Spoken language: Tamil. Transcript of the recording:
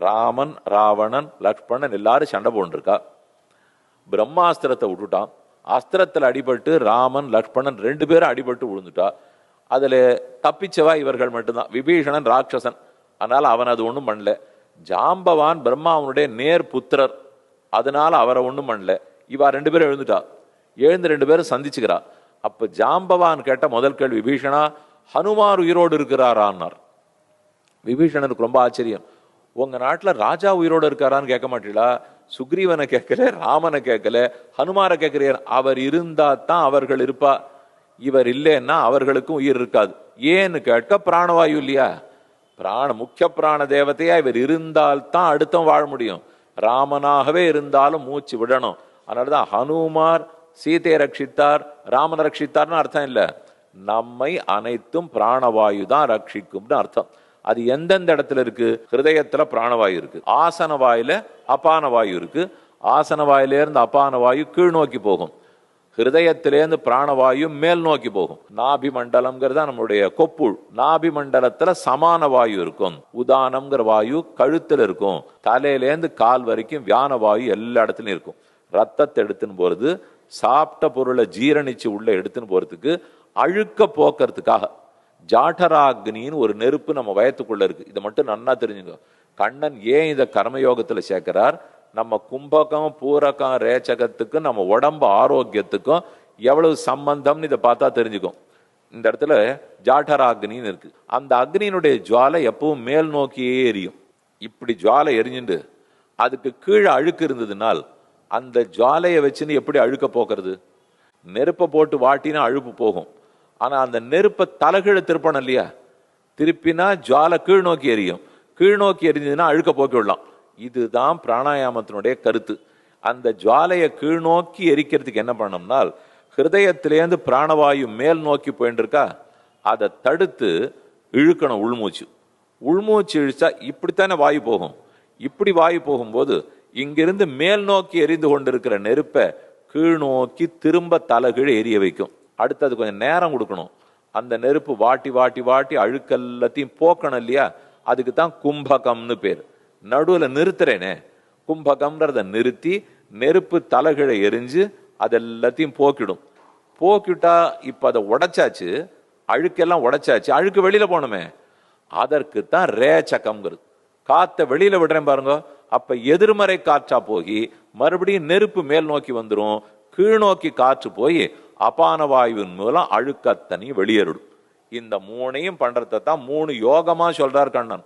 ராமன் ராவணன் லக்ஷ்மணன் எல்லாரும் சண்டை போட்டுருக்கா. பிரம்மாஸ்திரத்தை விட்டுட்டான். அஸ்திரத்தில் அடிபட்டு ராமன் லக்ஷ்மணன் 2 பேரும் அடிபட்டு விழுந்துட்டா. அதில் தப்பிச்சவா இவர்கள் மட்டும்தான். விபீஷணன் ராட்சசன், அதனால அவன் அது ஒன்றும் பண்ணல. ஜாம்பவான் பிரம்மாவனுடைய நேர் புத்திரர், அதனால அவரை ஒன்றும் பண்ணல. இவா 2 பேரும் எழுந்துட்டா. எழுந்து 2 பேரும் சந்திச்சுக்கிறா. அப்ப ஜாம்பவான் கேட்ட முதல் கேள்வி, விபீஷணா ஹனுமார் உயிரோடு இருக்கிறாரான்னார். விபீஷணனுக்கு ரொம்ப ஆச்சரியம். உங்க நாட்டில் ராஜா உயிரோடு இருக்காரான்னு கேட்க மாட்டீங்களா? சுக்ரீவனை கேட்கல, ராமனை கேட்கல, ஹனுமாரை கேட்கிறீர். அவர் இருந்தா தான் அவர்கள் இருப்பா, இவர் இல்லைன்னா அவர்களுக்கும் உயிர் இருக்காது. ஏன்னு கேட்க பிராணவாயு இல்லையா? முக்கிய பிராண தேவதையா இவர் இருந்தால்தான் அடுத்தம் வாழ முடியும். ராமனாகவே இருந்தாலும் மூச்சு விடணும். அதனாலதான் ஹனுமார் சீதையை ரட்சித்தார், ராமனை ரட்சித்தார்னு அர்த்தம் இல்லை. நம்மை அனைத்தும் பிராணவாயு தான் ரட்சிக்கும்னு அர்த்தம். அது எந்தெந்த இடத்துல இருக்கு? ஹிருதயத்துல பிராணவாயு இருக்கு, ஆசன வாயில அபான வாயு இருக்கு. ஆசன வாயிலிருந்து அபான வாயு கீழ் நோக்கி போகும், ஹிருதயத்திலேருந்து பிராணவாயு மேல் நோக்கி போகும். நாபி மண்டலம்ங்கிறதா நம்மளுடைய கொப்புள். நாபி மண்டலத்துல சமான வாயு இருக்கும். உதானம்ங்கிற வாயு கழுத்துல இருக்கும். தலையிலேருந்து கால் வரைக்கும் வியான வாயு எல்லா இடத்துலயும் இருக்கும். ரத்தத்தை எடுத்துன்னு போறது, சாப்பிட்ட பொருளை ஜீரணிச்சு உள்ள எடுத்துன்னு போறதுக்கு, அழுக்க போக்குறதுக்காக ஜாட்டராக்னின்னு ஒரு நெருப்பு நம்ம வயத்துக்குள்ள இருக்கு. இதை மட்டும் நன்னா தெரிஞ்சுங்க. கண்ணன் ஏன் இதை கர்மயோகத்துல சேர்க்கிறார்? நம்ம கும்பகம் பூரகம் ரேச்சகத்துக்கும் நம்ம உடம்பு ஆரோக்கியத்துக்கும் எவ்வளவு சம்பந்தம்னு இதை பார்த்தா தெரிஞ்சுக்கும். இந்த இடத்துல ஜாட்டராக்னின்னு இருக்கு. அந்த அக்னியினுடைய ஜுவாலை எப்பவும் மேல் நோக்கியே எரியும். இப்படி ஜுவாலை எரிஞ்சுட்டு அதுக்கு கீழே அழுக்கு இருந்ததுனால் அந்த ஜுவாலையை வச்சுன்னு எப்படி அழுக்க போக்குறது? நெருப்பை போட்டு வாட்டினா அழுப்பு போகும். ஆனா அந்த நெருப்பை தலைகீழ திருப்பணும் இல்லையா? திருப்பினா ஜுவாலை கீழ் நோக்கி எரியும். கீழ் நோக்கி எரிஞ்சதுன்னா அழுக்க போக்கி விடலாம். இதுதான் பிராணாயாமத்தினுடைய கருத்து. அந்த ஜுவாலையை கீழ் நோக்கி எரிக்கிறதுக்கு என்ன பண்ணோம்னால், ஹிருதயத்திலேருந்து பிராணவாயு மேல் நோக்கி போயிட்டு இருக்கா, அதை தடுத்து இழுக்கணும். உள்மூச்சு உள்மூச்சு இழுச்சா இப்படித்தானே வாயு போகும். இப்படி வாயு போகும்போது இங்கிருந்து மேல் நோக்கி எரிந்து கொண்டிருக்கிற நெருப்பை கீழ் நோக்கி திரும்ப தலைகீழ் எரிய வைக்கும். அடுத்தது கொஞ்சம் நேரம் கொடுக்கணும். அந்த நெருப்பு வாட்டி வாட்டி வாட்டி அழுக்கெல்லாத்தையும் போக்கணும் இல்லையா? அதுக்கு தான் கும்பகம்னு பேர். நடுவில் நிறுத்துறேனே, கும்பகம்ன்றத நிறுத்தி நெருப்பு தலைகீழ எரிஞ்சு அதெல்லாத்தையும் போக்கிடும். போக்கிட்டா இப்ப அதை உடைச்சாச்சு, அழுக்கெல்லாம் உடைச்சாச்சு, அழுக்கு வெளியில போகணுமே, அதற்கு தான் ரேச்சகம்ங்கிறது. காத்த வெளியில விடுறேன் பாருங்க, அப்ப எதிர்மறை காற்றா போய் மறுபடியும் நெருப்பு மேல் நோக்கி வந்துடும். கீழ் நோக்கி காற்று போய் அபான வாயுவின் மூலம் அழுக்கத்தனி வெளியேறிடும். இந்த 3ஐயும் பண்றதை தான் 3 யோகமா சொல்றார் கண்ணன்.